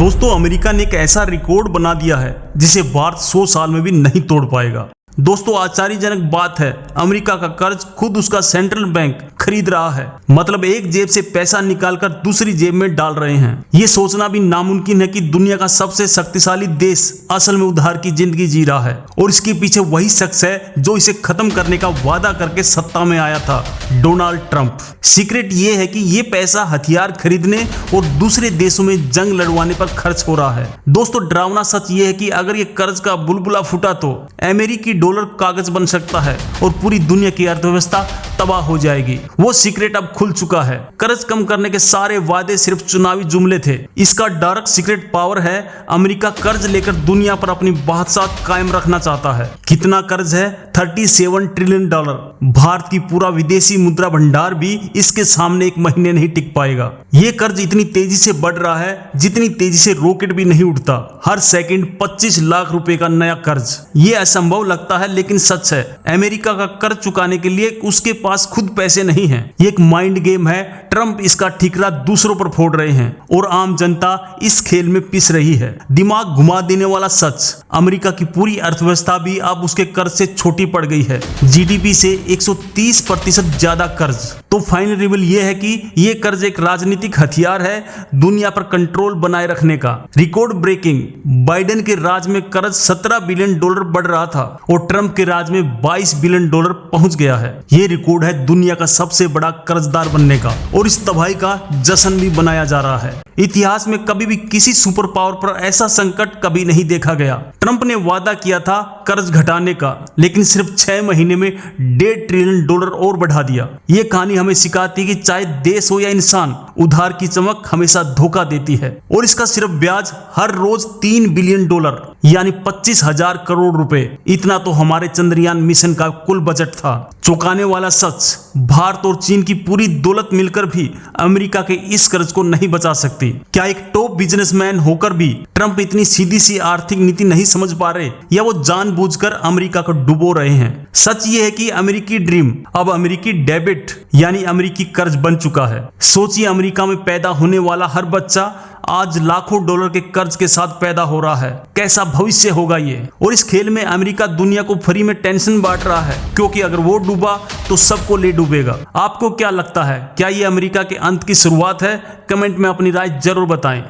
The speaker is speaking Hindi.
दोस्तों अमेरिका ने एक ऐसा रिकॉर्ड बना दिया है जिसे भारत 100 साल में भी नहीं तोड़ पाएगा। दोस्तों आश्चर्यजनक बात है, अमेरिका का कर्ज खुद उसका सेंट्रल बैंक खरीद रहा है। मतलब एक जेब से पैसा निकालकर दूसरी जेब में डाल रहे हैं। ये सोचना भी नामुमकिन है कि दुनिया का सबसे शक्तिशाली देश असल में उधार की जिंदगी जी रहा है और इसके पीछे वही शख्स है जो इसे खत्म करने का वादा करके सत्ता में आया था, डोनाल्ड ट्रंप। सीक्रेट ये है कि ये पैसा हथियार खरीदने और दूसरे देशों में जंग लड़वाने पर खर्च हो रहा है। दोस्तों डरावना सच ये है कि अगर ये कर्ज का बुलबुला फूटा तो अमेरिकी डॉलर कागज बन सकता है और पूरी दुनिया की अर्थव्यवस्था तबाह हो जाएगी। वो सीक्रेट अब खुल चुका है। कर्ज कम करने के सारे वादे सिर्फ चुनावी जुमले थे। इसका डार्क सीक्रेट पावर है, अमेरिका कर्ज लेकर दुनिया पर अपनी बादशाहत कायम रखना चाहता है। कितना कर्ज है? 37 ट्रिलियन डॉलर। भारत की पूरा विदेशी मुद्रा भंडार भी इसके सामने एक महीने नहीं टिक पाएगा। ये कर्ज इतनी तेजी से बढ़ रहा है जितनी तेजी से रॉकेट भी नहीं उड़ता। हर सेकंड 25 लाख रुपए का नया कर्ज। ये असंभव लगता है लेकिन सच है। अमेरिका का कर्ज चुकाने के लिए उसके पास खुद पैसे नहीं हैं। ये एक माइंड गेम है। ट्रंप इसका ठिकरा दूसरों पर फोड़ रहे हैं और आम जनता इस खेल में पिस रही है। दिमाग घुमा देने वाला सच, अमेरिका की पूरी अर्थव्यवस्था भी अब उसके कर्ज से छोटी पड़ गई है। जीडीपी से 130% ज्यादा कर्ज। तो फाइनल रिवील ये है कि ये कर्ज एक राजनीतिक हथियार है दुनिया पर कंट्रोल बनाए रखने का। रिकॉर्ड ब्रेकिंग, बाइडेन के राज में कर्ज 17 बिलियन डॉलर बढ़ रहा था और ट्रंप के राज में 22 बिलियन डॉलर पहुंच गया है। ये रिकॉर्ड है दुनिया का सबसे बड़ा कर्जदार बनने का और इस तबाही का जश्न भी बनाया जा रहा है। इतिहास में कभी भी किसी सुपर पावर पर ऐसा संकट कभी नहीं देखा गया। ट्रंप ने वादा किया था कर्ज घटाने का, लेकिन सिर्फ 6 महीने में 1.5 ट्रिलियन डॉलर और बढ़ा दिया। ये कहानी हमें सिखाती है कि चाहे देश हो या इंसान, उधार की चमक हमेशा धोखा देती है और इसका सिर्फ ब्याज हर रोज 3 बिलियन डॉलर यानी 25,000 करोड़ रुपए। इतना तो हमारे चंद्रयान मिशन का कुल बजट था। चौंकाने वाला सच, भारत और चीन की पूरी दौलत मिलकर भी अमेरिका के इस कर्ज को नहीं बचा सकती। क्या एक टॉप बिजनेसमैन होकर भी ट्रंप इतनी सीधी सी आर्थिक नीति नहीं समझ पा रहे, या वो जानबूझकर अमेरिका को डुबो रहे हैं? सच ये है कि अमेरिकी ड्रीम अब अमेरिकी डेबिट यानी अमेरिकी कर्ज बन चुका है। सोचिए, अमेरिका में पैदा होने वाला हर बच्चा आज लाखों डॉलर के कर्ज के साथ पैदा हो रहा है। कैसा भविष्य होगा ये? और इस खेल में अमेरिका दुनिया को फ्री में टेंशन बांट रहा है, क्योंकि अगर वो डूबा तो सबको ले डूबेगा। आपको क्या लगता है, क्या ये अमेरिका के अंत की शुरुआत है? कमेंट में अपनी राय जरूर बताएं।